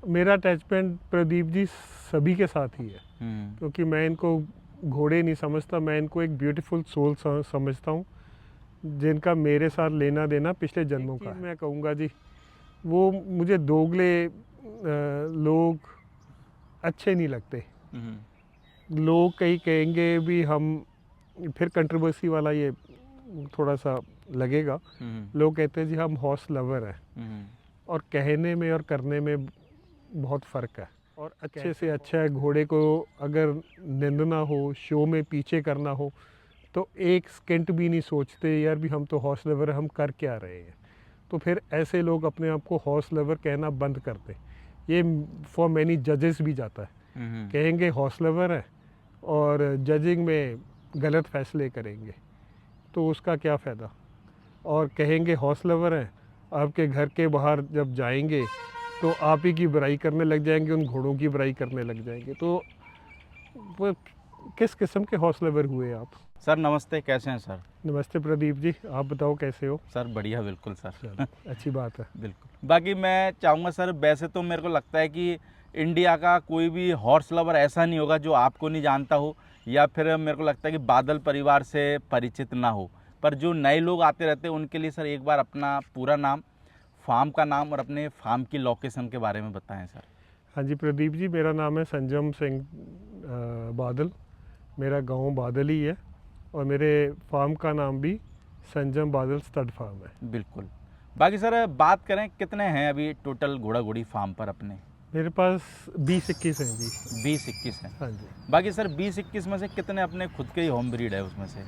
मेरा अटैचमेंट प्रदीप जी सभी के साथ ही है, क्योंकि मैं इनको घोड़े नहीं समझता, मैं इनको एक ब्यूटीफुल सोल समझता हूँ जिनका मेरे साथ लेना देना पिछले जन्मों का है। मैं कहूँगा जी, वो मुझे दोगले लोग अच्छे नहीं लगते। लोग कई कहेंगे भी हम, फिर कंट्रोवर्सी वाला ये थोड़ा सा लगेगा, लोग कहते हैं जी हम हॉर्स लवर हैं, और कहने में और करने में बहुत फ़र्क है। और अच्छे से अच्छा है, घोड़े को अगर निंदना हो, शो में पीछे करना हो, तो एक सेकंड भी नहीं सोचते यार भी हम तो हॉर्स लवर हम कर क्या रहे हैं। तो फिर ऐसे लोग अपने आप को हॉर्स लवर कहना बंद करते। ये फॉर मैनी जजेस भी जाता है, कहेंगे हॉर्स लवर है और जजिंग में गलत फैसले करेंगे, तो उसका क्या फ़ायदा। और कहेंगे हॉर्स लवर हैं, आपके घर के बाहर जब जाएंगे तो आप ही की बुराई करने लग जाएंगे, उन घोड़ों की बुराई करने लग जाएंगे। तो वो किस किस्म के हॉर्स लवर हुए आप? सर नमस्ते, कैसे हैं सर? नमस्ते प्रदीप जी, आप बताओ कैसे हो? सर बढ़िया, बिल्कुल सर। चलो अच्छी बात है। बिल्कुल। बाकी मैं चाहूँगा सर, वैसे तो मेरे को लगता है कि इंडिया का कोई भी हॉर्स लवर ऐसा नहीं होगा जो आपको नहीं जानता हो, या फिर मेरे को लगता है कि बादल परिवार से परिचित ना हो। पर जो नए लोग आते रहते हैं उनके लिए सर एक बार अपना पूरा नाम, फार्म का नाम और अपने फार्म की लोकेशन के बारे में बताएं सर। हाँ जी प्रदीप जी, मेरा नाम है संजम सिंह बादल, मेरा गांव बादल ही है, और मेरे फार्म का नाम भी संजम बादल स्टड फार्म है। बिल्कुल। बाकी सर बात करें, कितने हैं अभी टोटल घोड़ा घोड़ी फार्म पर अपने? मेरे पास 20-21 हैं जी। 20-21 हैं। हाँ जी। बाकी सर 20-21 में से कितने अपने खुद के ही होम ब्रीड है उसमें से?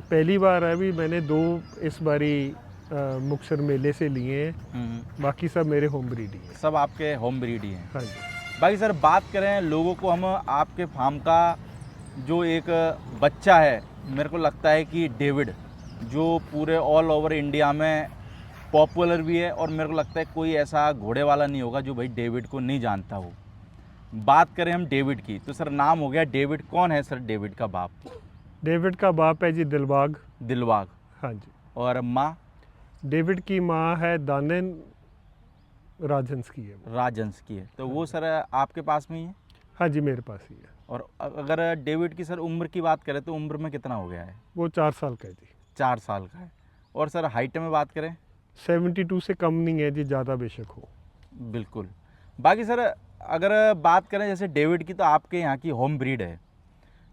पहली बार है, अभी मैंने 2 इस बारी मुक्तसर मेले से लिए हैं, बाकी सब मेरे होम ब्रीड ही हैं। सब आपके होम ब्रीड ही हैं। हाँ जी। बाकी सर बात करें लोगों को, हम आपके फार्म का जो एक बच्चा है, मेरे को लगता है कि डेविड, जो पूरे ऑल ओवर इंडिया में पॉपुलर भी है, और मेरे को लगता है कोई ऐसा घोड़े वाला नहीं होगा जो भाई डेविड को नहीं जानता हो। बात करें हम डेविड की, तो सर नाम हो गया डेविड। कौन है सर डेविड का बाप? डेविड का बाप है जी दिलबाग। दिलबाग। हाँ जी। और माँ? डेविड की माँ है दानिन, राजहंस की है वो। राजहंस की है। तो हाँ वो जी। सर आपके पास में ही है? हाँ जी, मेरे पास ही है। और अगर डेविड की सर उम्र की बात करें तो उम्र में कितना हो गया है? वो 4 साल का है जी। 4 साल का है। और सर हाइट में बात करें? 72 से कम नहीं है जी, ज़्यादा बेशक हो। बिल्कुल। बाकी सर अगर बात करें जैसे डेविड की, तो आपके यहाँ की होम ब्रीड है,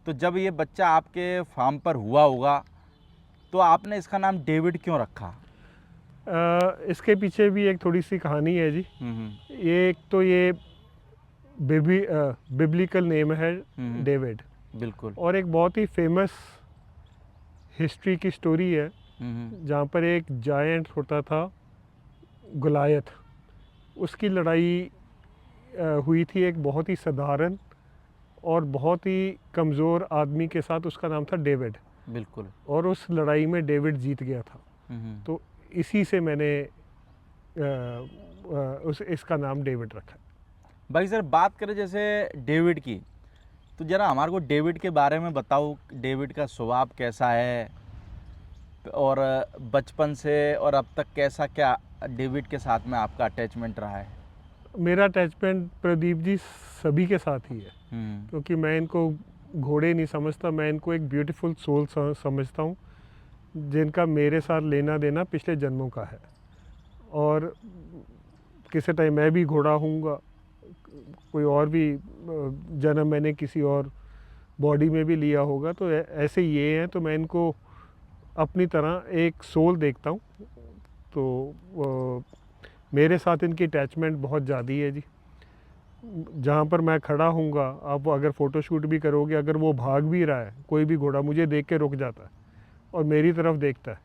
तो जब ये बच्चा आपके फार्म पर हुआ होगा तो आपने इसका नाम डेविड क्यों रखा? इसके पीछे भी एक थोड़ी सी कहानी है जी। ये एक तो ये बिब्लिकल नेम है डेविड, बिल्कुल। और एक बहुत ही फेमस हिस्ट्री की स्टोरी है, जहाँ पर एक जायंट होता था गुलायत, उसकी लड़ाई हुई थी एक बहुत ही साधारण और बहुत ही कमज़ोर आदमी के साथ, उसका नाम था डेविड। बिल्कुल। और उस लड़ाई में डेविड जीत गया था। तो इसी से मैंने उस इसका नाम डेविड रखा। भाई सर बात करें जैसे डेविड की, तो ज़रा हमारे को डेविड के बारे में बताओ, डेविड का स्वभाव कैसा है, और बचपन से और अब तक कैसा क्या डेविड के साथ में आपका अटैचमेंट रहा है? मेरा अटैचमेंट प्रदीप जी सभी के साथ ही है, क्योंकि मैं इनको घोड़े नहीं समझता, मैं इनको एक ब्यूटीफुल सोल समझता हूँ जिनका मेरे साथ लेना देना पिछले जन्मों का है। और किसी टाइम मैं भी घोड़ा हूँगा, कोई और भी जन्म मैंने किसी और बॉडी में भी लिया होगा, तो ऐसे ये हैं, तो मैं इनको अपनी तरह एक सोल देखता हूँ। तो मेरे साथ इनकी अटैचमेंट बहुत ज़्यादा है जी। जहाँ पर मैं खड़ा हूँगा, आप अगर फ़ोटोशूट भी करोगे, अगर वो भाग भी रहा है, कोई भी घोड़ा मुझे देख के रुक जाता है और मेरी तरफ देखता है,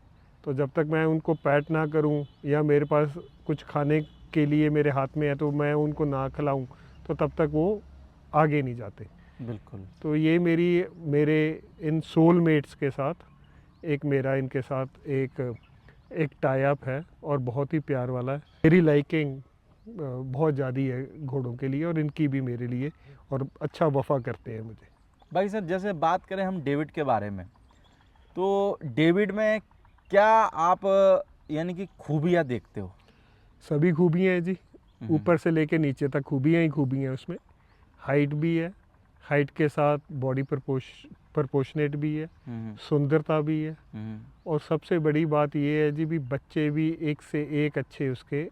तो जब तक मैं उनको पैट ना करूँ या मेरे पास कुछ खाने के लिए मेरे हाथ में है तो मैं उनको ना खिलाऊँ, तो तब तक वो आगे नहीं जाते। बिल्कुल। तो ये मेरे इन सोलमेट्स के साथ एक मेरा इनके साथ एक टाई अप है, और बहुत ही प्यार वाला है। मेरी लाइकिंग बहुत ज़्यादा है घोड़ों के लिए, और इनकी भी मेरे लिए, और अच्छा वफा करते हैं मुझे। भाई सर जैसे बात करें हम डेविड के बारे में, तो डेविड में क्या आप यानी कि खूबियाँ देखते हो? सभी खूबियाँ हैं जी। ऊपर से लेके नीचे तक खूबियाँ ही खूबियाँ उसमें। हाइट भी है, हाइट के साथ बॉडी प्रपोर्शनेट भी है, सुंदरता भी है, और सबसे बड़ी बात ये है जी भी बच्चे भी एक से एक अच्छे उसके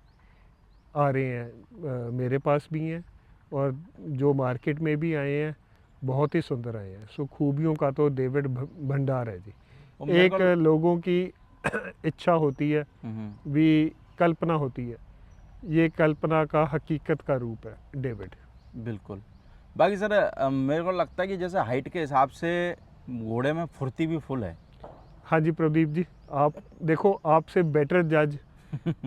आ रहे हैं। मेरे पास भी हैं और जो मार्केट में भी आए हैं बहुत ही सुंदर आए हैं। सो खूबियों का तो डेविड भंडार है जी। और मेरे एक लोगों की इच्छा होती है, भी कल्पना होती है, ये कल्पना का हकीकत का रूप है डेविड। बिल्कुल। बाकी सर मेरे को लगता है कि जैसे हाइट के हिसाब से घोड़े में फुर्ती भी फुल है। हाँ जी प्रदीप जी, आप देखो, आपसे बेटर जज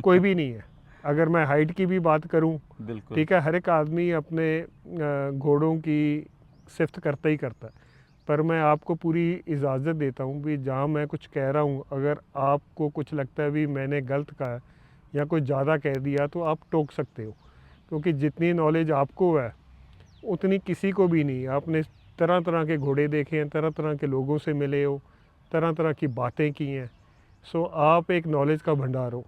कोई भी नहीं है। अगर मैं हाइट की भी बात करूं, बिल्कुल ठीक है, हर एक आदमी अपने घोड़ों की सिफ्त करता ही करता है, पर मैं आपको पूरी इजाज़त देता हूं भी जहां मैं कुछ कह रहा हूं, अगर आपको कुछ लगता है भी मैंने गलत कहा है या कुछ ज़्यादा कह दिया तो आप टोक सकते हो, क्योंकि जितनी नॉलेज आपको है उतनी किसी को भी नहीं। आपने तरह तरह के घोड़े देखे हैं, तरह तरह के लोगों से मिले हो, तरह तरह की बातें की हैं। सो आप एक नॉलेज का भंडार हो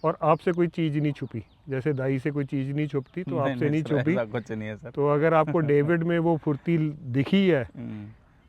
और आपसे कोई चीज़ नहीं छुपी। जैसे दाई से कोई चीज़ नहीं छुपती तो आपसे नहीं सर, छुपी। ऐसा कुछ नहीं है सर। तो अगर आपको डेविड में वो फुर्ती दिखी है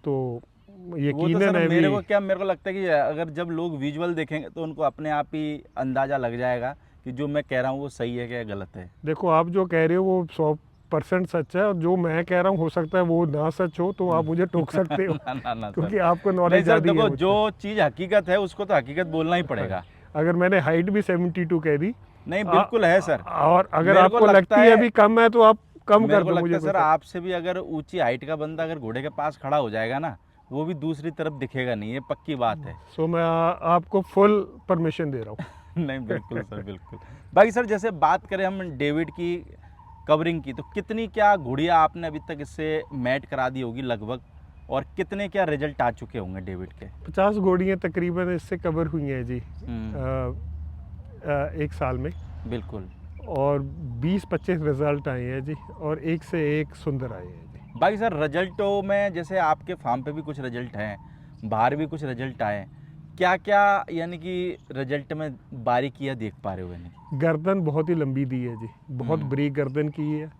तो वो तो यकीनन सर है भी। मेरे को लगता है कि अगर जब लोग विजुअल देखेंगे तो उनको अपने आप ही अंदाज़ा लग जाएगा कि जो मैं कह रहा हूँ वो सही है क्या गलत है। देखो, आप जो कह रहे हो वो 100% सच है, और जो मैं कह रहा हूँ हो सकता है वो ना सच हो, तो आप मुझे टोक सकते हो ना ना ना क्योंकि सर, आपको नहीं नॉलेज सर, ज़्यादा है देखो मुझसे। जो चीज़ हकीकत है उसको तो हकीकत बोलना ही पड़ेगा। अगर मैंने हाइट भी 72 कह दी, नहीं बिल्कुल है सर। और अगर मेरे को आपको लगता लगती है है अभी कम है तो आप कम मेरे कर को दो, लगता मुझे है कोई सर फर्क। आपसे भी अगर ऊंची हाइट का बंदा अगर घोड़े के पास खड़ा हो जाएगा ना, वो भी दूसरी तरफ दिखेगा नहीं, ये पक्की बात है। सो मैं आपको फुल परमिशन दे रहा हूँ। नहीं बिल्कुल सर, बिल्कुल। बाकी सर जैसे बात करें हम डेविड की कवरिंग की, तो कितनी क्या घोड़ियाँ आपने अभी तक इससे मैट करा दी होगी लगभग, और कितने क्या रिजल्ट आ चुके होंगे डेविड के? 50 घोड़ियाँ तकरीबन इससे कवर हुई हैं जी एक साल में, बिल्कुल। और 20-25 रिजल्ट आए हैं जी, और एक से एक सुंदर आए हैं जी। बाकी सर रिजल्टों में जैसे आपके फार्म पे भी कुछ रिजल्ट हैं, बाहर भी कुछ रिजल्ट आए, क्या क्या यानी कि रिजल्ट में बारीकियाँ देख पा रहे हो यानी कि? गर्दन बहुत ही लंबी दी है जी, बहुत बरीक गर्दन की है,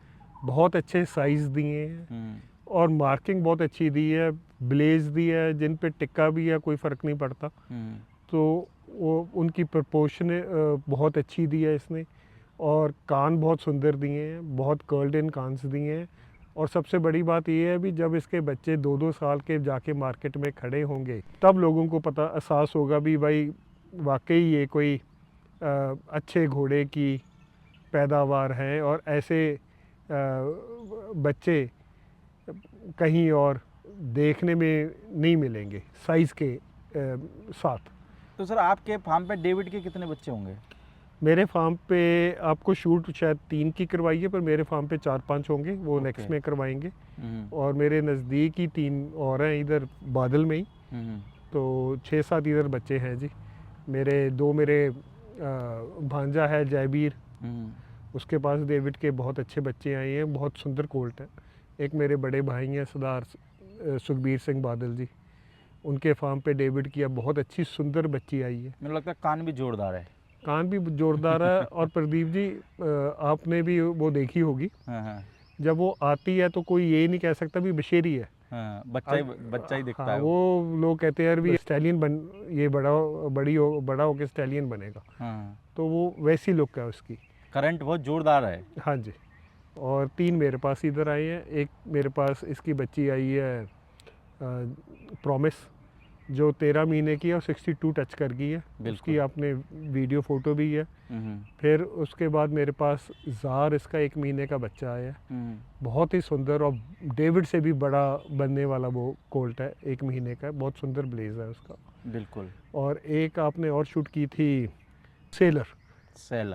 बहुत अच्छे साइज़ दिए हैं, और मार्किंग बहुत अच्छी दी है, ब्लेज दी है, जिन पे टिक्का भी है कोई फ़र्क नहीं पड़ता। तो वो उनकी प्रपोर्शन बहुत अच्छी दी है इसने, और कान बहुत सुंदर दिए हैं, बहुत कर्ल्ड इन कान्स दिए हैं। और सबसे बड़ी बात ये है भी जब इसके बच्चे 2-2 साल के जाके मार्केट में खड़े होंगे तब लोगों को पता एहसास होगा भी भाई वाकई ये कोई अच्छे घोड़े की पैदावार है, और ऐसे बच्चे कहीं और देखने में नहीं मिलेंगे साइज़ के साथ। तो सर आपके फार्म पे डेविड के कितने बच्चे होंगे? मेरे फार्म पे आपको शूट शायद 3 की करवाई है, पर मेरे फार्म पे 4-5 होंगे, वो नेक्स्ट में करवाएंगे। और मेरे नज़दीक ही 3 और हैं इधर बादल में ही, तो 6-7 इधर बच्चे हैं जी। मेरे भांजा है जयबीर, उसके पास डेविड के बहुत अच्छे बच्चे आए हैं, बहुत सुंदर कोल्ट है। एक मेरे बड़े भाई हैं सरदार सुखबीर सिंह बादल जी, उनके फार्म पे डेविड की अब बहुत अच्छी सुंदर बच्ची आई है। मुझे लगता है कान भी जोरदार है। कान भी जोरदार है, और प्रदीप जी आपने भी वो देखी होगी, जब वो आती है तो कोई ये नहीं कह सकता भी बशेरी है। बच्चा ही दिखता हाँ, है वो लोग कहते हैं यार भी स्टैलियन बन, ये बड़ा होकर स्टैलियन बनेगा। तो वो वैसी लुक है उसकी। करंट बहुत जोरदार है। हाँ जी। और 3 मेरे पास इधर आए हैं। एक मेरे पास इसकी बच्ची आई है प्रॉमिस, जो 13 महीने की है और 62 टच कर गई है, उसकी आपने वीडियो फ़ोटो भी है। फिर उसके बाद मेरे पास ज़ार, इसका 1 महीने का बच्चा आया है, बहुत ही सुंदर, और डेविड से भी बड़ा बनने वाला वो कोल्ट है, 1 महीने का, बहुत सुंदर ब्लेज है उसका। बिल्कुल। और एक आपने और शूट की थी सेलर।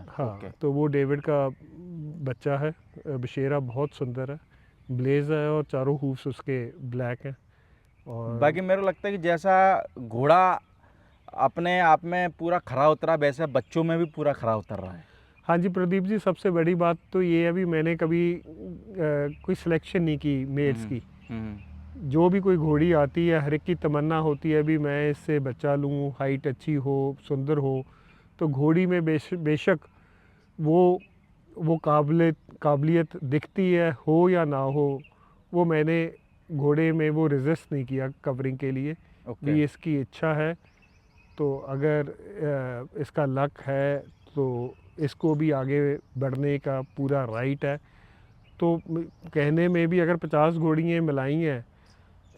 हाँ, ओके। तो वो डेविड का बच्चा है, बशेरा, बहुत सुंदर है, ब्लेज है, और चारों हूफ्स उसके ब्लैक हैं। और बाकी मेरे को लगता है कि जैसा घोड़ा अपने आप में पूरा खरा उतरा, वैसे बच्चों में भी पूरा खरा उतर रहा है। हाँ जी प्रदीप जी, सबसे बड़ी बात तो ये है भी मैंने कभी कोई सिलेक्शन नहीं की मेल्स की। जो भी कोई घोड़ी आती है हर एक की तमन्ना होती है भी मैं इससे बच्चा लूँ, हाइट अच्छी हो, सुंदर हो। तो घोड़ी में बेशक वो वो काबिलियत दिखती है हो या ना हो, वो मैंने घोड़े में वो रेजिस्ट नहीं किया कवरिंग के लिए। ओके। भी इसकी इच्छा है तो अगर इसका लक है तो इसको भी आगे बढ़ने का पूरा राइट है। तो कहने में भी अगर 50 घोड़ियाँ मिलाई हैं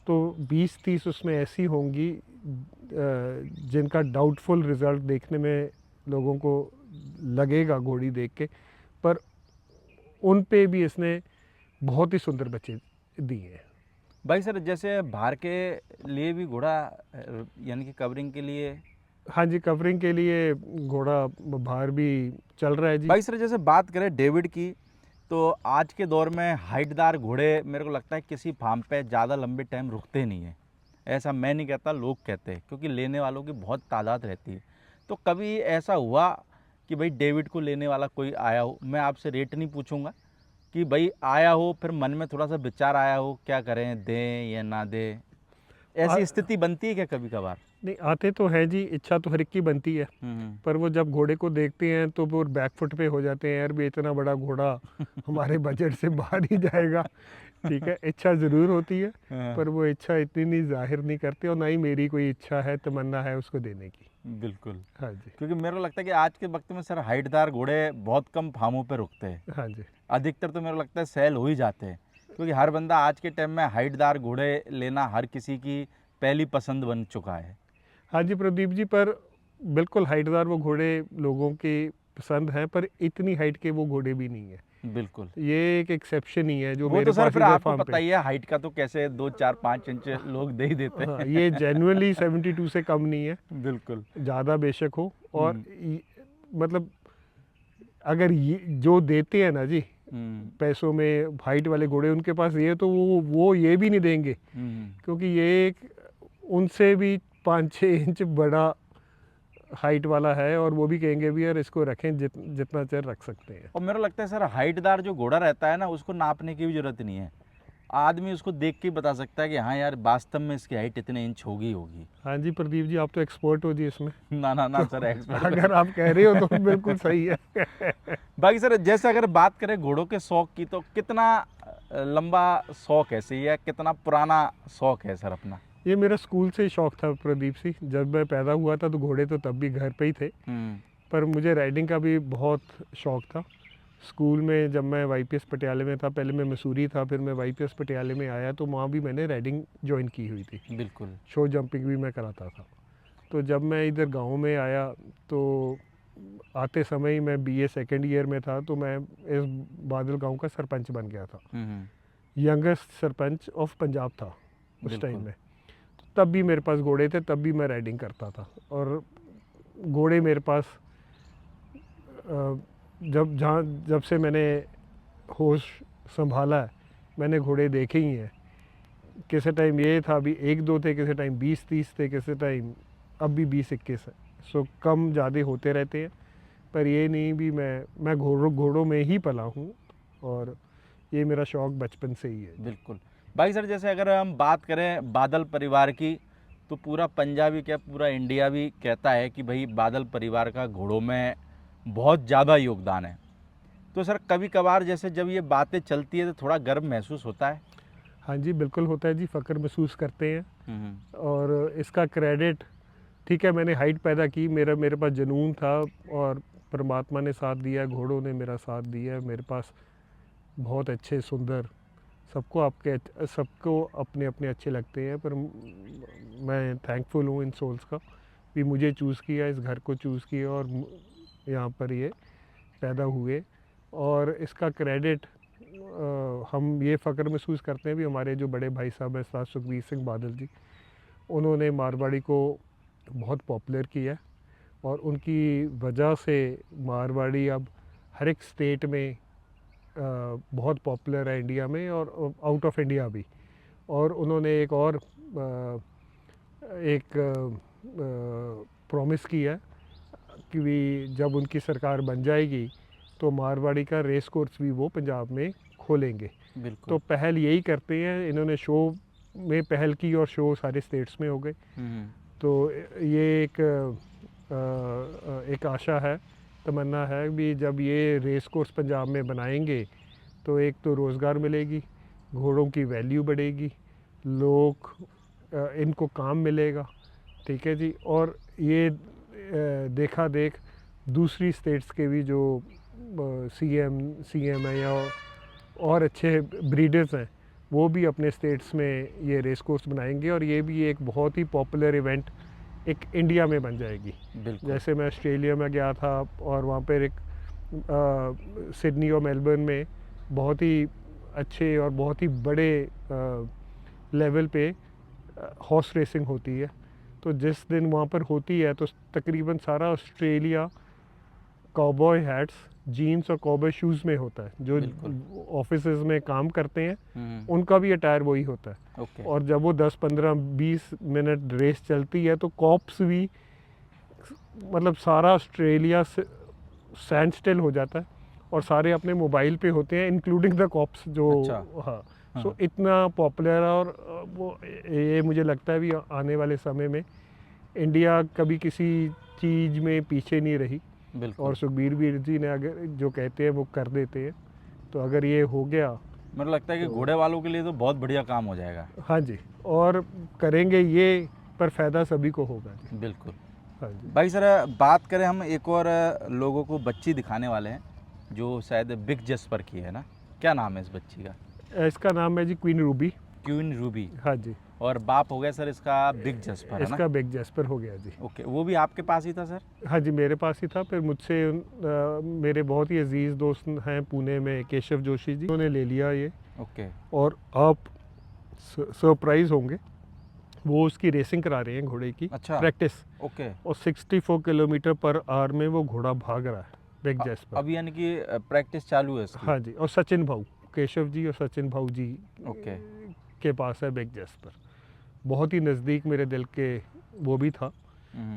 तो 20-30 उसमें ऐसी होंगी जिनका डाउटफुल रिज़ल्ट देखने में लोगों को लगेगा घोड़ी देख के, पर उन पे भी इसने बहुत ही सुंदर बच्चे दिए हैं। भाई सर, जैसे बाहर के लिए भी घोड़ा यानी कि कवरिंग के लिए, हाँ जी, कवरिंग के लिए घोड़ा बाहर भी चल रहा है जी। भाई सर जैसे बात करें डेविड की, तो आज के दौर में हाइटदार घोड़े मेरे को लगता है किसी फार्म पे ज़्यादा लंबे टाइम रुकते नहीं हैं। ऐसा मैं नहीं कहता, लोग कहते हैं, क्योंकि लेने वालों की बहुत तादाद रहती है। तो कभी ऐसा हुआ कि भाई डेविड को लेने वाला कोई आया हो, मैं आपसे रेट नहीं पूछूंगा, कि भाई आया हो फिर मन में थोड़ा सा विचार आया हो क्या करें, दें या ना दें, ऐसी स्थिति बनती है क्या कभी कभार? नहीं, आते तो हैं जी, इच्छा तो हर एक की बनती है, पर वो जब घोड़े को देखते हैं तो वो बैक फुट पे हो जाते हैं, यार भी इतना बड़ा घोड़ा हमारे बजट से बाहर ही जाएगा। ठीक है, इच्छा ज़रूर होती है, पर वो इच्छा इतनी नहीं जाहिर नहीं करते, और ना ही मेरी कोई इच्छा है, तमन्ना है उसको देने की। बिल्कुल। हाँ जी। क्योंकि मेरे को लगता है कि आज के वक्त में सर हाइटदार घोड़े बहुत कम फार्मों पे रुकते हैं। हाँ जी। अधिकतर तो मेरे को लगता है सेल हो ही जाते हैं, क्योंकि हर बंदा आज के टाइम में हाइटदार घोड़े लेना हर किसी की पहली पसंद बन चुका है। हाँ जी प्रदीप जी, पर बिल्कुल हाइटदार वो घोड़े लोगों के पसंद हैं, पर इतनी हाइट के वो घोड़े भी नहीं है। बिल्कुल। ये एक एक्सेप्शन ही है जो वो मेरे तो सर पास फिर इधर आपको फार्म पता पे। ही है, हाइट का तो कैसे 2, 4, 5 इंच लोग दे ही देते हाँ, हैं। ये जेन्युइनली 72 से कम नहीं है, बिल्कुल। ज़्यादा बेशक हो। और मतलब अगर ये जो देते हैं ना जी पैसों में हाइट वाले घोड़े, उनके पास ये तो वो ये भी नहीं देंगे, क्योंकि ये एक उनसे भी 5-6 इंच बड़ा हाइट वाला है, और वो भी कहेंगे भी यार इसको रखें जितना चेर रख सकते हैं। और मेरे को लगता है सर हाइटदार जो घोड़ा रहता है ना, उसको नापने की भी जरूरत नहीं है, आदमी उसको देख के ही बता सकता है कि हाँ यार वास्तव में इसकी हाइट इतने इंच होगी। हाँ जी प्रदीप जी, आप तो एक्सपर्ट हो जी इसमें। ना ना ना सर, एक्सपर्ट अगर आप कह रहे हो तो बिल्कुल सही है। बाकी सर जैसे अगर बात करें घोड़ों के शौक की, तो कितना लंबा शौक है सही है, कितना पुराना शौक है सर अपना? ये मेरा स्कूल से ही शौक था प्रदीप सिंह। जब मैं पैदा हुआ था तो घोड़े तो तब भी घर पे ही थे, पर मुझे राइडिंग का भी बहुत शौक था। स्कूल में जब मैं वाईपीएस पटियाले में था, पहले मैं मसूरी था, फिर मैं वाईपीएस पटियाले में आया, तो वहाँ भी मैंने राइडिंग ज्वाइन की हुई थी। बिल्कुल। शो जंपिंग भी मैं कराता था। तो जब मैं इधर गांव में आया तो आते समय ही मैं बीए सेकेंड ईयर में था, तो मैं इस बादल गांव का सरपंच बन गया था। यंगेस्ट सरपंच ऑफ पंजाब था उस टाइम में। तब भी मेरे पास घोड़े थे, तब भी मैं राइडिंग करता था। और घोड़े मेरे पास जब से मैंने होश संभाला है, मैंने घोड़े देखे ही हैं। किसी टाइम ये था भी 1-2 थे, किसी टाइम 20-30 थे, किसी टाइम अब भी 20-21 है। सो कम ज़्यादा होते रहते हैं, पर ये नहीं भी मैं घोड़ों में ही पला हूँ, और ये मेरा शौक़ बचपन से ही है। बिल्कुल भाई सर, जैसे अगर हम बात करें बादल परिवार की, तो पूरा पंजाबी क्या पूरा इंडिया भी कहता है कि भाई बादल परिवार का घोड़ों में बहुत ज़्यादा योगदान है। तो सर कभी कभार जैसे जब ये बातें चलती है तो थोड़ा गर्व महसूस होता है? हाँ जी बिल्कुल होता है जी, फ़ख्र महसूस करते हैं। और इसका क्रेडिट, ठीक है, मैंने हाइट पैदा की, मेरे पास जुनून था, और परमात्मा ने साथ दिया, घोड़ों ने मेरा साथ दिया। मेरे पास बहुत अच्छे सुंदर, सबको अपने अपने अच्छे लगते हैं, पर मैं थैंकफुल हूँ इन सोल्स का भी मुझे चूज़ किया, इस घर को चूज़ किया, और यहाँ पर ये पैदा हुए। और इसका क्रेडिट हम ये फ़ख्र महसूस करते हैं भी हमारे जो बड़े भाई साहब हैं उस्ताद सुखबीर सिंह बादल जी, उन्होंने मारवाड़ी को बहुत पॉपुलर किया, और उनकी वजह से मारवाड़ी अब हर एक स्टेट में बहुत पॉपुलर है इंडिया में, और आउट ऑफ इंडिया भी। और उन्होंने एक प्रॉमिस किया कि भी जब उनकी सरकार बन जाएगी तो मारवाड़ी का रेस कोर्स भी वो पंजाब में खोलेंगे। तो पहल यही करते हैं, इन्होंने शो में पहल की और शो सारे स्टेट्स में हो गए। तो ये एक आशा है तमन्ना है भी जब ये रेस कोर्स पंजाब में बनाएंगे तो एक तो रोज़गार मिलेगी, घोड़ों की वैल्यू बढ़ेगी, लोग इनको काम मिलेगा, ठीक है जी। और ये देखा देख दूसरी स्टेट्स के भी जो सीएम है या और अच्छे ब्रीडर्स हैं वो भी अपने स्टेट्स में ये रेस कोर्स बनाएंगे और ये भी एक बहुत ही पॉपुलर इवेंट एक इंडिया में बन जाएगी। बिल्कुल। जैसे मैं ऑस्ट्रेलिया में गया था और वहाँ पर एक सिडनी और मेलबर्न में बहुत ही अच्छे और बहुत ही बड़े लेवल पे हॉर्स रेसिंग होती है। तो जिस दिन वहाँ पर होती है तो तकरीबन सारा ऑस्ट्रेलिया कॉबॉय हैट्स, जीन्स और कॉबॉय शूज़ में होता है। जो ऑफिसेज में काम करते हैं उनका भी अटायर वही होता है। ओके। और जब वो 10, 15, 20 मिनट रेस चलती है तो कॉप्स भी मतलब सारा ऑस्ट्रेलिया स्टैंड स्टिल हो जाता है और सारे अपने मोबाइल पे होते हैं इंक्लूडिंग द कॉप्स जो। अच्छा। हाँ। सो इतना पॉपुलर है और वो ये मुझे लगता है भी आने वाले समय में इंडिया कभी किसी चीज़ में पीछे नहीं रही। बिल्कुल। और सुखबीर वीर जी ने अगर जो कहते हैं वो कर देते हैं। तो अगर ये हो गया मुझे लगता है कि घोड़े वालों के लिए तो बहुत बढ़िया काम हो जाएगा। हाँ जी, और करेंगे ये पर फ़ायदा सभी को होगा जी। बिल्कुल। हाँ जी भाई सर, बात करें हम एक और लोगों को बच्ची दिखाने वाले हैं जो शायद बिग जस्पर की है ना, क्या नाम है इस बच्ची का? इसका नाम है जी क्वीन रूबी। Queen Ruby. हाँ जी। और बाप हो गया सर इसका बिग जस्पर, है ना? इसका बिग जैस्पर हो गया जी। ओके, वो भी आपके पास ही था सर? हाँ जी, मेरे पास ही था। फिर मुझसे मेरे बहुत ही अजीज़ दोस्त हैं पुणे में, केशव जोशी जी, उन्होंने ले लिया ये। ओके। और आप सरप्राइज होंगे, वो उसकी रेसिंग करा रहे हैं घोड़े की। अच्छा। प्रैक्टिस। ओके। और 64 किलोमीटर पर आवर में वो घोड़ा भाग रहा है बिग जैस्पर। अब यानी कि प्रैक्टिस चालू है इसकी? हाँ जी। और सचिन भाऊ, केशव जी और सचिन भाऊ जी ओके। के पास है बिग जैस्पर। बहुत ही नज़दीक मेरे दिल के वो भी था।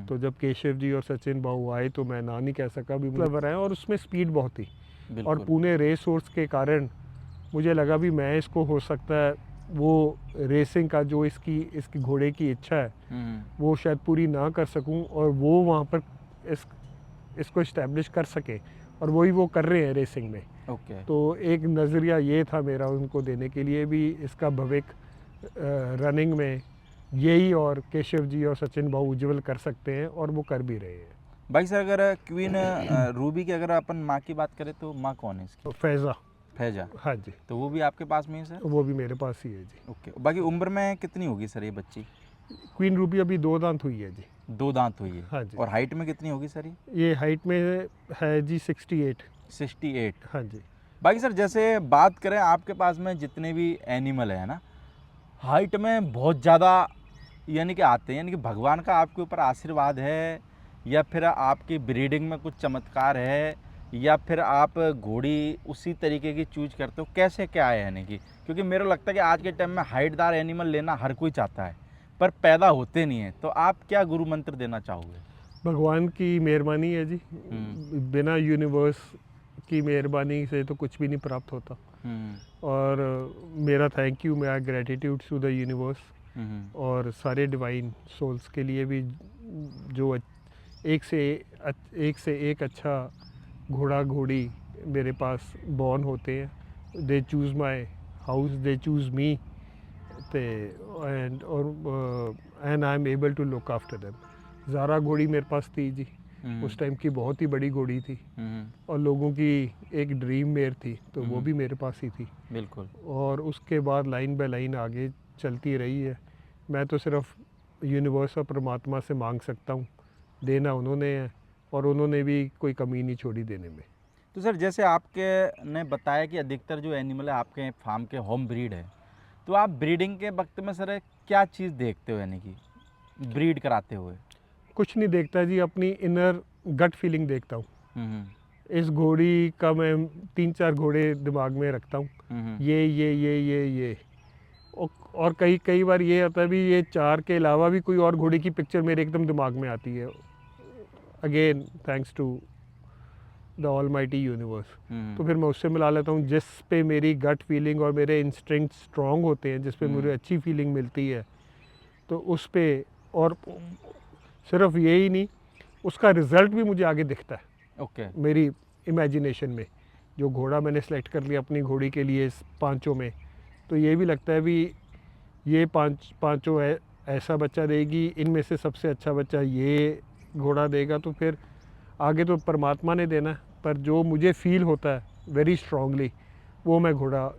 तो जब केशव जी और सचिन भाऊ आए तो मैं ना नहीं कह सका भी मतलब है। और उसमें स्पीड बहुत थी। और पुणे रेस कोर्स के कारण मुझे लगा भी मैं इसको हो सकता है वो रेसिंग का जो इसकी घोड़े की इच्छा है वो शायद पूरी ना कर सकूं और वो वहाँ पर इसको इस्टेब्लिश कर सके। और वही वो कर रहे हैं रेसिंग में। ओके। तो एक नज़रिया ये था मेरा उनको देने के लिए भी इसका भविष्य रनिंग में यही और केशव जी और सचिन भाऊ उज्जवल कर सकते हैं और वो कर भी रहे हैं। भाई सर, अगर क्वीन रूबी की अगर अपन माँ की बात करें तो माँ कौन है इसकी? तो फैज़ा। फैजा। हाँ जी। तो वो भी आपके पास में है सर? वो भी मेरे पास ही है जी। ओके। बाकी उम्र में कितनी होगी सर ये बच्ची? क्वीन रूबी अभी 2 दांत हुई है जी। 2 दांत हुई है। हाँ जी। और हाइट में कितनी होगी सर ये हाइट में है जी 68। 68। हाँ जी। बाकी सर, जैसे बात करें आपके पास में जितने भी एनिमल है ना, हाइट में बहुत ज़्यादा यानी कि आते हैं, यानी कि भगवान का आपके ऊपर आशीर्वाद है या फिर आपकी ब्रीडिंग में कुछ चमत्कार है या फिर आप घोड़ी उसी तरीके की चूज करते हो, कैसे क्या है यानी कि? क्योंकि मेरे को लगता है कि आज के टाइम में हाइटदार एनिमल लेना हर कोई चाहता है पर पैदा होते नहीं है। तो आप क्या गुरु मंत्र देना चाहोगे? भगवान की मेहरबानी है जी। बिना यूनिवर्स की मेहरबानी से तो कुछ भी नहीं प्राप्त होता। और मेरा थैंक यू, मेरा ग्रेटिट्यूड टू द यूनिवर्स और सारे डिवाइन सोल्स के लिए भी जो एक से एक अच्छा घोड़ा घोड़ी मेरे पास बॉर्न होते हैं। They choose my house, they choose me and I am able to look after them. Zara घोड़ी मेरे पास थी जी, उस टाइम की बहुत ही बड़ी घोड़ी थी और लोगों की एक ड्रीम मेयर थी, तो वो भी मेरे पास ही थी। बिल्कुल। और उसके बाद लाइन बाय लाइन आगे चलती रही है। मैं तो सिर्फ यूनिवर्स और परमात्मा से मांग सकता हूँ, देना उन्होंने है और उन्होंने भी कोई कमी नहीं छोड़ी देने में। तो सर, जैसे आपके ने बताया कि अधिकतर जो एनिमल है आपके फार्म के होम ब्रीड है, तो आप ब्रीडिंग के वक्त में सर क्या चीज़ देखते हो यानी कि ब्रीड कराते हुए? कुछ नहीं देखता जी, अपनी इनर गट फीलिंग देखता हूँ। इस घोड़ी का मैं 3-4 घोड़े दिमाग में रखता हूँ, ये और कई बार ये आता है भी ये 4 के अलावा भी कोई और घोड़े की पिक्चर मेरे एकदम दिमाग में आती है। Again thanks to the almighty universe. तो फिर मैं उससे मिला लेता हूँ जिस पे मेरी गट फीलिंग और मेरे इंस्टिंक्ट स्ट्रॉन्ग होते हैं, जिस पे मुझे अच्छी फीलिंग मिलती है, तो उस पे। और सिर्फ यही नहीं, उसका रिज़ल्ट भी मुझे आगे दिखता है। ओके। मेरी इमेजिनेशन में जो घोड़ा मैंने सेलेक्ट कर लिया अपनी घोड़ी के लिए इस पांचों में, तो ये भी लगता है भी ये पांचों ऐसा बच्चा देगी, इनमें से सबसे अच्छा बच्चा ये घोड़ा देगा। तो फिर आगे तो परमात्मा ने देना है, पर जो मुझे फील होता है वेरी स्ट्रांगली वो मैं घोड़ा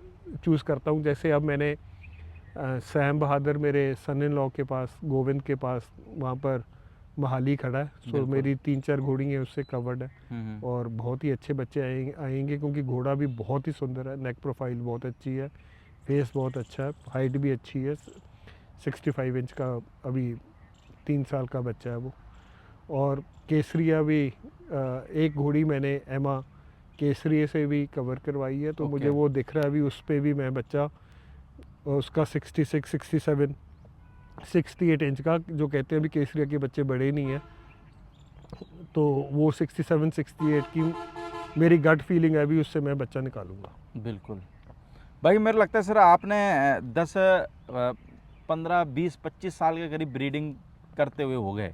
चूज़ करता हूँ। जैसे अब मैंने सैम बहादुर मेरे सन इन लॉ के पास, गोविंद के पास, वहाँ पर महाली खड़ा है। सो बिल्कुल। मेरी 3-4 घोड़ी हैं उससे कवर्ड है और बहुत ही अच्छे बच्चे आएंगे क्योंकि घोड़ा भी बहुत ही सुंदर है, नेक प्रोफाइल बहुत अच्छी है, फेस बहुत अच्छा है, हाइट भी अच्छी है, 65 इंच का अभी 3 साल का बच्चा है वो। और केसरिया भी एक घोड़ी मैंने एमा केसरिया से भी कवर करवाई है, तो ओके। मुझे वो दिख रहा है अभी उस पर भी मैं बच्चा उसका 66, 67, 68 इंच का, जो कहते हैं अभी केसरिया के बच्चे बड़े नहीं हैं, तो वो 67, 68 की मेरी गट फीलिंग है अभी, उससे मैं बच्चा निकालूंगा। बिल्कुल भाई, मेरे लगता है सर आपने 10, 15, 20, 25 साल के करीब ब्रीडिंग करते हुए हो गए।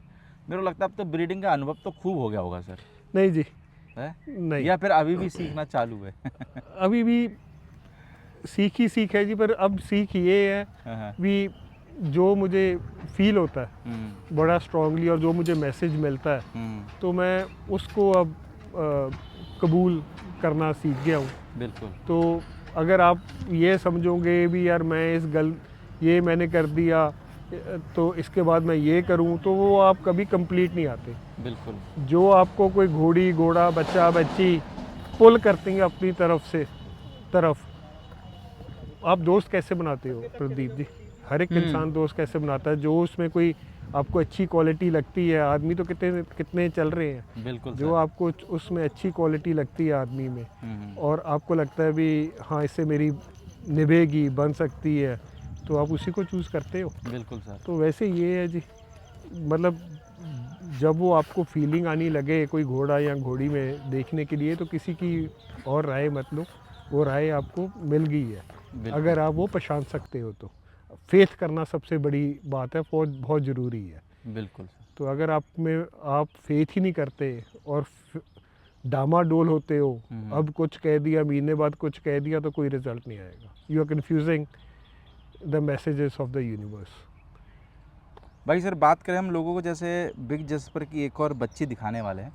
मेरे को लगता है अब तो ब्रीडिंग का अनुभव तो खूब हो गया होगा सर, नहीं जी, है? नहीं, या फिर अभी भी सीखना चालू है? अभी भी सीख ही सीख है जी, पर अब सीख ये है भी जो मुझे फील होता है बड़ा स्ट्रांगली और जो मुझे मैसेज मिलता है तो मैं उसको अब कबूल करना सीख गया हूँ। बिल्कुल। तो अगर आप ये समझोगे भी यार मैं ये मैंने कर दिया तो इसके बाद मैं ये करूँ, तो वो आप कभी कंप्लीट नहीं आते। बिल्कुल। जो आपको कोई घोड़ी घोड़ा बच्चा बच्ची पुल करती हैं अपनी तरफ, आप दोस्त कैसे बनाते हो प्रदीप जी? हर एक इंसान दोस्त कैसे बनाता है? जो उसमें कोई आपको अच्छी क्वालिटी लगती है, आदमी तो कितने चल रहे हैं। बिल्कुल जो सर। आपको उसमें अच्छी क्वालिटी लगती है आदमी में और आपको लगता है भी हाँ इससे मेरी निभेगी, बन सकती है, तो आप उसी को चूज़ करते हो। बिल्कुल सर। तो वैसे ये है जी, मतलब जब वो आपको फीलिंग आनी लगे कोई घोड़ा या घोड़ी में देखने के लिए, तो किसी की और राय मत लो, वो राय आपको मिल गई है अगर आप वो पहचान सकते हो तो। फेथ करना सबसे बड़ी बात है, बहुत ज़रूरी है। बिल्कुल। तो अगर आप फेथ ही नहीं करते और डामाडोल होते हो, अब कुछ कह दिया महीने बाद कुछ कह दिया, तो कोई रिजल्ट नहीं आएगा। You are confusing the messages of the universe. भाई सर बात करें हम लोगों को, जैसे बिग जस्पर की एक और बच्ची दिखाने वाले हैं,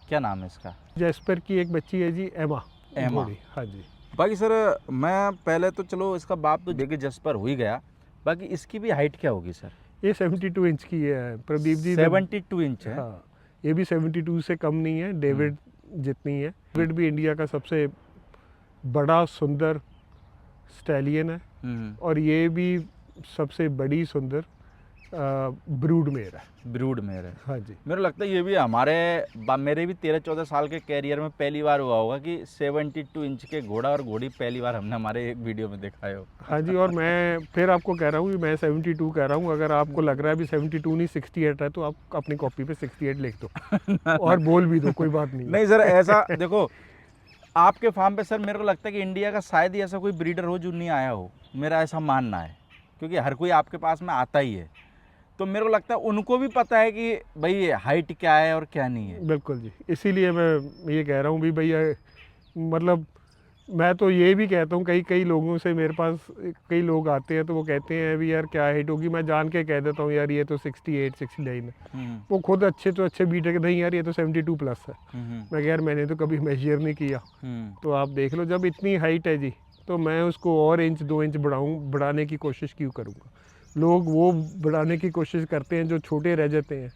क्या नाम है इसका? जैस्पर की एक बच्ची है जी, एमा। घोड़ी, हाँ जी। बाकी सर मैं पहले तो चलो इसका बाप तो बिग जस्पर हो ही गया, बाकी इसकी भी हाइट क्या होगी सर? ये 72 इंच की है प्रदीप जी। 72 इंच है? हाँ, ये भी 72 से कम नहीं है, डेविड जितनी है। डेविड भी इंडिया का सबसे बड़ा सुंदर स्टैलियन है और ये भी सबसे बड़ी सुंदर ब्रूड मेयर है। ब्रूड मेयर है, हाँ जी। मेरे लगता है ये भी मेरे भी 13-14 साल के कैरियर में पहली बार हुआ होगा कि 72 इंच के घोड़ा और घोड़ी पहली बार हमने हमारे एक वीडियो में दिखाए हो। हाँ जी, और मैं फिर आपको कह रहा हूँ, मैं 72 कह रहा हूँ, अगर आपको लग रहा है अभी 72 नहीं 68 है, तो आप अपनी कॉपी पे 68 लिख दो और बोल भी दो, कोई बात नहीं। नहीं सर, ऐसा देखो आपके फार्म पे सर मेरे को लगता है कि इंडिया का शायद ही ऐसा कोई ब्रीडर हो जो नहीं आया हो, मेरा ऐसा मानना है, क्योंकि हर कोई आपके पास में आता ही है। तो मेरे को लगता है उनको भी पता है कि भाई हाइट क्या है और क्या नहीं है। बिल्कुल जी, इसीलिए मैं ये कह रहा हूँ भी भैया, मतलब मैं तो ये भी कहता हूँ, कई लोगों से मेरे पास कई लोग आते हैं तो वो कहते हैं भी यार क्या हाइट होगी, मैं जान के कह देता हूँ यार ये तो 68, 69 है। वो खुद अच्छे बीटे के नहीं यार ये तो 72 प्लस है। मैं यार मैंने तो कभी मेजर नहीं किया, तो आप देख लो, जब इतनी हाइट है जी तो मैं उसको और 1-2 इंच बढ़ाने की कोशिश क्यों करूँगा। लोग वो बढ़ाने की कोशिश करते हैं जो छोटे रह जाते हैं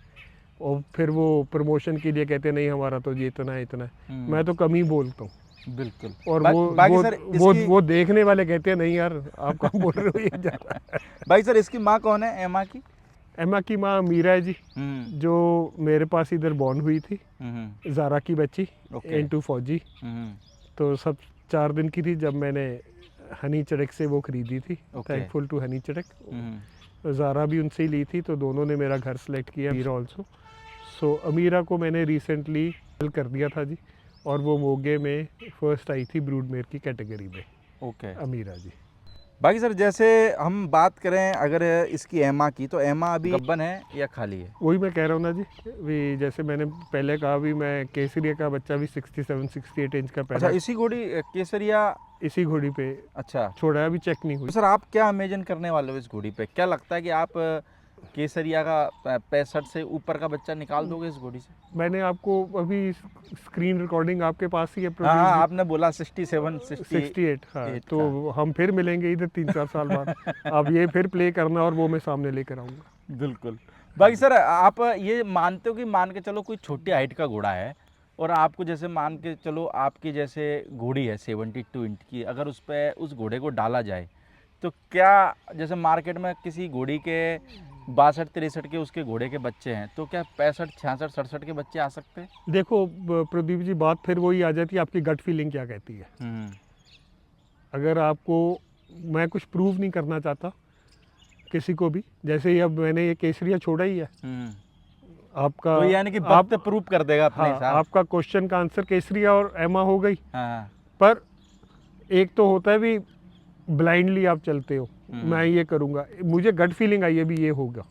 और फिर वो प्रमोशन के लिए कहते हैं नहीं हमारा तो ये इतना है। मैं तो कम ही बोलता हूँ। बिल्कुल। और वो देखने वाले कहते हैं नहीं यार आप कम बोल रहे हो, ये ज़्यादा है। भाई सर इसकी माँ कौन है एमा की? एमा की माँ मीरा है जी, जो मेरे पास इधर बॉर्न हुई थी, ज़ारा की बच्ची, N2 फौजी। तो सब 4 दिन की थी जब मैंने हनी चड़क से वो खरीदी थी। Thankful to Honey Charak. ज़ारा भी उनसे ही ली थी, तो दोनों ने मेरा घर सेलेक्ट किया। अमीरा ऑल्सो। सो अमीरा को मैंने रिसेंटली कर दिया था जी, और वो मोगे में फर्स्ट आई थी ब्रूड मेयर की कैटेगरी में। ओके। अमीरा जी। बाकी सर जैसे हम बात करें अगर इसकी एमा की, तो एमा अभी गब्बन है या खाली है? वही मैं कह रहा हूँ ना जी, भी जैसे मैंने पहले कहा भी मैं केसरिया का बच्चा भी 67-68 इंच का अच्छा, पैदा इसी घोड़ी केसरिया? इसी घोड़ी पे अच्छा, छोड़ा है, अभी चेक नहीं तो हुई। सर आप क्या इमेजिन करने वाले हो इस घोड़ी पे? क्या लगता है कि आप केसरिया का 65 से ऊपर का बच्चा निकाल दोगे इस घोड़ी से? मैंने आपको अभी स्क्रीन रिकॉर्डिंग आपके पास ही है हाँ हाँ, प्रदीप आपने बोला 67 जी, 68, हाँ, 68 तो का। हम फिर मिलेंगे इधर 3-4 साल बाद। अब ये फिर प्ले करना और वो मैं सामने लेकर आऊँगा। बिल्कुल। बाकी सर आप ये मानते हो कि मान के चलो कोई छोटी हाइट का घोड़ा है और आपको जैसे मान के चलो आपकी जैसे घोड़ी है 72 इंच की, अगर उस पे उस घोड़े को डाला जाए तो क्या, जैसे मार्केट में किसी घोड़ी के 62-63 के उसके घोड़े के बच्चे हैं, तो क्या 65-66-67 के बच्चे आ सकते हैं? देखो प्रदीप जी, बात फिर वही आ जाती है, आपकी गट फीलिंग क्या कहती है। अगर आपको, मैं कुछ प्रूव नहीं करना चाहता किसी को भी, जैसे ही अब मैंने ये केसरिया छोड़ा ही है आपका, तो यानी कि आप वक्त प्रूव कर देगा अपने हाँ, हिसाब। आपका क्वेश्चन का आंसर केसरिया और एमा हो गई। हाँ। पर एक तो होता है भी ब्लाइंडली आप चलते हो, मैं ये करूँगा, मुझे गट फीलिंग आई है भी ये होगा,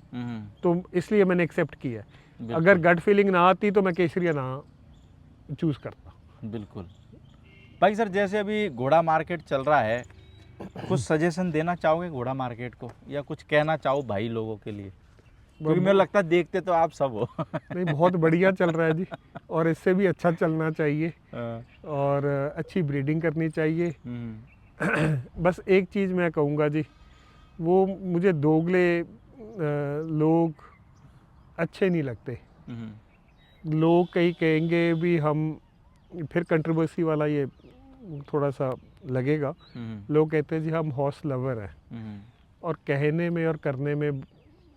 तो इसलिए मैंने एक्सेप्ट किया है। अगर गट फीलिंग ना आती तो मैं केसरिया ना चूज़ करता। बिल्कुल। भाई सर जैसे अभी घोड़ा मार्केट चल रहा है, कुछ सजेशन देना चाहोगे घोड़ा मार्केट को, या कुछ कहना चाहो भाई लोगों के लिए? क्योंकि मुझे लगता है देखते तो आप सब हो। नहीं, बहुत बढ़िया चल रहा है जी, और इससे भी अच्छा चलना चाहिए और अच्छी ब्रीडिंग करनी चाहिए। बस एक चीज़ मैं कहूँगा जी, वो मुझे दोगले लोग अच्छे नहीं लगते। लोग कई कहेंगे भी हम, फिर कंट्रोवर्सी वाला ये थोड़ा सा लगेगा, लोग कहते हैं जी हम हॉर्स लवर हैं, और कहने में और करने में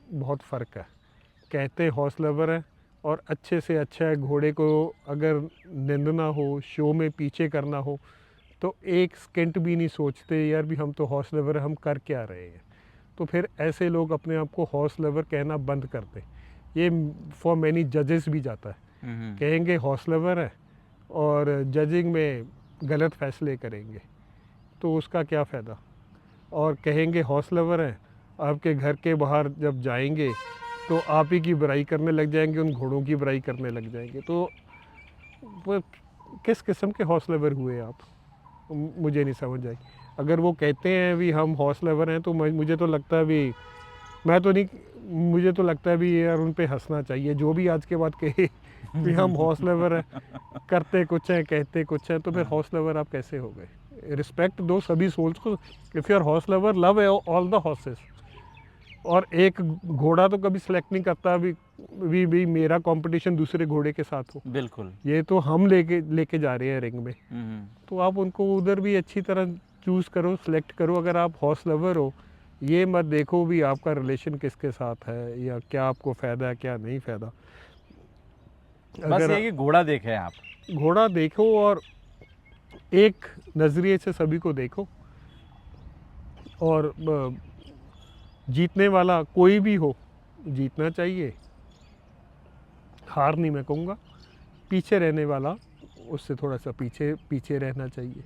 बहुत फ़र्क है। कहते हैं हॉर्स लवर है, और अच्छे से अच्छा है, घोड़े को अगर निंदना हो, शो में पीछे करना हो, तो एक सेकंड भी नहीं सोचते यार भी हम तो हॉर्स लवर है, हम कर क्या रहे हैं। तो फिर ऐसे लोग अपने आप को हॉर्स लवर कहना बंद कर दें। ये फॉर मैनी जजेस भी जाता है, कहेंगे हॉर्स लवर है और जजिंग में गलत फैसले करेंगे, तो उसका क्या फ़ायदा। और कहेंगे हॉर्स लवर है, आपके घर के बाहर जब जाएंगे तो आप ही की बुराई करने लग जाएंगे, उन घोड़ों की बुराई करने लग जाएंगे। तो वो किस किस्म के हॉर्स लवर हुए आप, मुझे नहीं समझ आई। अगर वो कहते हैं भी हम हॉर्स लवर हैं, तो मुझे तो लगता है भी, मैं तो नहीं, मुझे तो लगता है भी यार उन पे हंसना चाहिए, जो भी आज के बाद कहे कि हम हॉर्स लवर हैं, करते कुछ हैं कहते कुछ हैं, तो फिर हॉर्स लवर आप कैसे हो गए। रिस्पेक्ट दो सभी सोल्स को। If you are horse lover, love all the horses. और एक घोड़ा तो कभी सेलेक्ट नहीं करता भी मेरा कंपटीशन दूसरे घोड़े के साथ हो। बिल्कुल। ये तो हम लेके जा रहे हैं रिंग में, तो आप उनको उधर भी अच्छी तरह चूज़ करो, सेलेक्ट करो। अगर आप हॉर्स लवर हो, ये मत देखो भी आपका रिलेशन किसके साथ है या क्या आपको फ़ायदा है क्या नहीं फ़ायदा। बस ये कि घोड़ा देखें आप, घोड़ा देखो और एक नज़रिए से सभी को देखो, और जीतने वाला कोई भी हो, जीतना चाहिए, हार नहीं मैं कहूँगा। पीछे रहने वाला, उससे थोड़ा सा पीछे पीछे रहना चाहिए।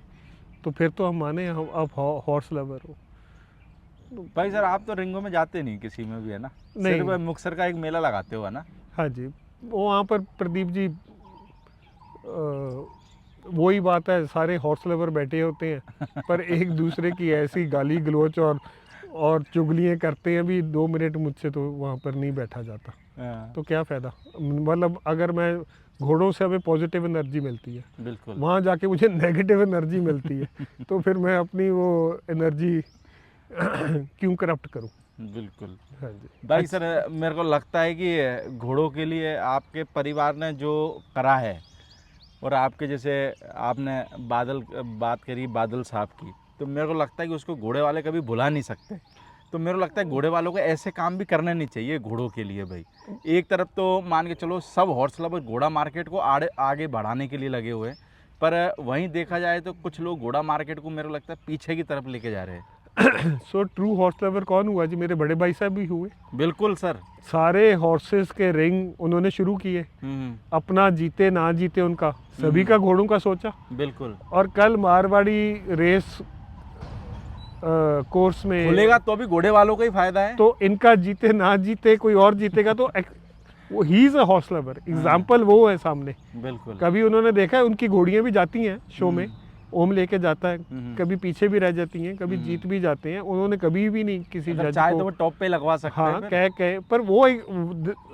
तो फिर तो हम माने हम आप हॉर्स लवर हो। भाई सर आप तो रिंगों में जाते नहीं किसी में भी, है ना? नहीं। सिर्फ मुक्तसर का एक मेला लगाते हो, है ना? हाँ जी, वो वहाँ पर प्रदीप जी वही बात है, सारे हॉर्स लवर बैठे होते हैं पर एक दूसरे की ऐसी गाली गलोच और चुगलियाँ करते हैं भी, 2 मिनट मुझसे तो वहाँ पर नहीं बैठा जाता। तो क्या फ़ायदा। मतलब अगर मैं, घोड़ों से हमें पॉजिटिव एनर्जी मिलती है, बिल्कुल। वहाँ जाके मुझे नेगेटिव एनर्जी मिलती है, तो फिर मैं अपनी वो एनर्जी क्यों करप्ट करूँ। बिल्कुल। हाँ जी भाई सर मेरे को लगता है कि घोड़ों के लिए आपके परिवार ने जो करा है, और आपके जैसे आपने बात करी बादल साहब की, तो मेरे को लगता है कि उसको घोड़े वाले कभी भुला नहीं सकते। तो मेरे को लगता है घोड़े वालों को ऐसे काम भी करने नहीं चाहिए घोड़ों के लिए भाई। एक तरफ तो मान के चलो सब हॉर्स लवर घोड़ा मार्केट को आगे बढ़ाने के लिए लगे हुए हैं, पर वहीं देखा जाए तो कुछ लोग घोड़ा मार्केट को मेरे को लगता है पीछे की तरफ लेके जा रहे हैं। सो ट्रू हॉर्स लवर कौन हुआ जी, मेरे बड़े भाई साहब भी हुए। बिल्कुल सर। सारे हॉर्सेस के रिंग उन्होंने शुरू किए, अपना जीते ना जीते उनका, सभी का घोड़ों का सोचा। बिल्कुल। और कल मारवाड़ी रेस कोर्स में खुलेगा तो भी घोड़े वालों का ही फायदा है। तो इनका जीते ना जीते कोई और जीतेगा तो वो he is a horse lover, example वो है सामने। बिल्कुल। कभी उन्होंने देखा है उनकी घोड़ियां भी जाती हैं शो में, ओम लेके जाता है, हम्म। कभी पीछे भी रह जाती हैं, कभी जीत भी जाते हैं। उन्होंने कभी भी नहीं किसी अगर जज चाहे को तो वो टॉप पे लगवा सकते हाँ हैं फिर। कह पर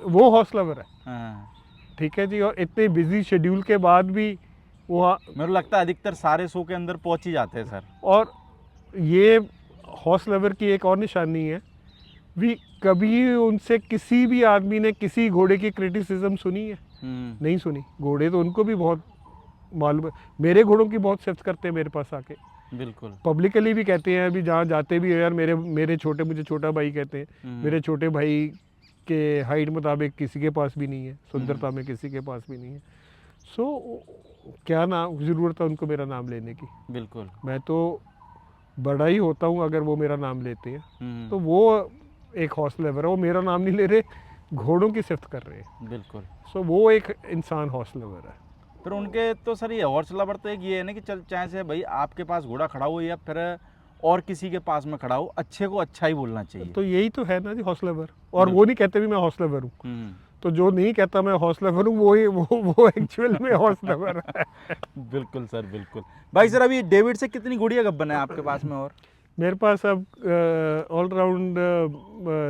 वो हॉर्स लवर है, हाँ। ठीक है जी। और इतने बिजी शेड्यूल के बाद भी वो मेरे को लगता है अधिकतर सारे शो के अंदर पहुंच ही जाते हैं सर। और ये हॉर्स लवर की एक और निशानी है भी, कभी उनसे किसी भी आदमी ने किसी घोड़े की क्रिटिसिज्म सुनी है? नहीं सुनी। घोड़े तो उनको भी बहुत मालूम है, मेरे घोड़ों की बहुत सिफ्त करते हैं मेरे पास आके, बिल्कुल। पब्लिकली भी कहते हैं। अभी जहाँ जाते भी है यार, मुझे छोटा भाई कहते हैं। मेरे छोटे भाई के हाइट मुताबिक किसी के पास भी नहीं है, सुंदरता में किसी के पास भी नहीं है। सो क्या नाम ज़रूरत है उनको मेरा नाम लेने की? बिल्कुल। मैं तो बड़ा ही होता हूँ अगर वो मेरा नाम लेते हैं। तो वो एक हॉर्स लवर है, वो मेरा नाम नहीं ले रहे, घोड़ों की सिफ्त कर रहे हैं। बिल्कुल। सो वो एक इंसान हॉर्स लवर है। फिर उनके तो सर ये हॉर्स लवर तो एक ये है ना कि चल चाहे से भाई आपके पास घोड़ा खड़ा हो या फिर और किसी के पास में खड़ा हो, अच्छे को अच्छा ही बोलना चाहिए। तो यही तो है ना जी हॉर्स लवर। और वो नहीं कहते भी मैं हॉर्स लवर हूँ, तो जो नहीं कहता मैं हॉर्स लवर हूँ वो एक्चुअल में हॉर्स लवर है। बिल्कुल सर, बिल्कुल। भाई सर अभी डेविड से कितनी घोड़ियाँ गब्बन है आपके पास में? और मेरे पास अब ऑल राउंड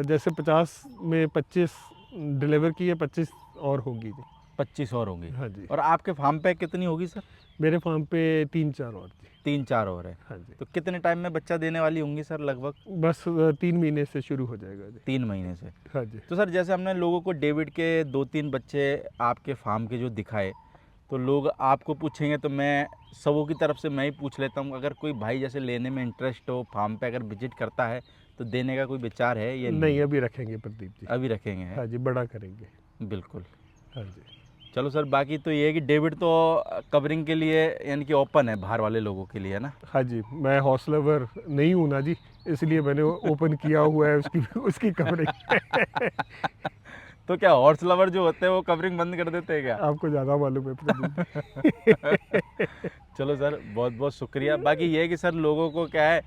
जैसे 50 में 25 डिलीवर की है, 25 और होगी जी। 25 और होंगी। हाँ जी। और आपके फार्म पे कितनी होगी सर? मेरे फार्म पे 3-4 और जी। 3-4 और है। हाँ जी। तो कितने टाइम में बच्चा देने वाली होंगी सर लगभग? बस 3 महीने से शुरू हो जाएगा जी। 3 महीने से। हाँ जी। तो सर जैसे हमने लोगों को डेविड के 2-3 बच्चे आपके फार्म के जो दिखाए, तो लोग आपको पूछेंगे तो मैं सबों की तरफ से मैं ही पूछ लेता हूँ, अगर कोई भाई जैसे लेने में इंटरेस्ट हो, फार्म पे अगर विजिट करता है तो देने का कोई विचार है या नहीं? अभी रखेंगे प्रदीप जी। अभी रखेंगे? हाँ जी, बड़ा करेंगे। बिल्कुल। हाँ जी। चलो सर, बाकी तो ये है कि डेविड तो कवरिंग के लिए यानी कि ओपन है बाहर वाले लोगों के लिए, है ना? हाँ जी, मैं हॉर्स लवर नहीं हूँ ना जी, इसलिए मैंने ओपन किया हुआ है उसकी कवरिंग। तो क्या हॉर्स लवर जो होते हैं वो कवरिंग बंद कर देते हैं क्या? आपको ज़्यादा मालूम है प्रदीप। चलो सर, बहुत बहुत शुक्रिया। बाकी ये है कि सर लोगों को क्या है,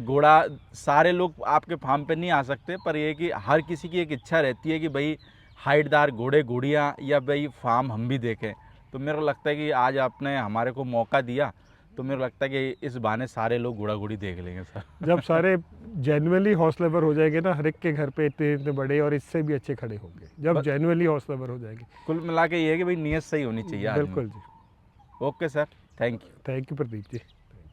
घोड़ा सारे लोग आपके फार्म पे नहीं आ सकते, पर ये है कि हर किसी की एक इच्छा रहती है कि भाई हाइटदार घोड़े घोड़ियाँ या भाई फार्म हम भी देखें। तो मेरे को लगता है कि आज आपने हमारे को मौका दिया, तो मेरे को लगता है कि इस बहाने सारे लोग घोड़ा घोड़ी देख लेंगे सर। जब सारे जेन्युइनली हॉर्स लवर हो जाएंगे ना, हर एक के घर पे इतने इतने बड़े और इससे भी अच्छे खड़े होंगे जब जेन्युइनली हॉर्स लवर हो जाएंगे। कुल मिला के ये है कि भाई नीयत सही होनी चाहिए आदमी। बिल्कुल जी। Okay sir, thank you. Thank you Pradeep ji.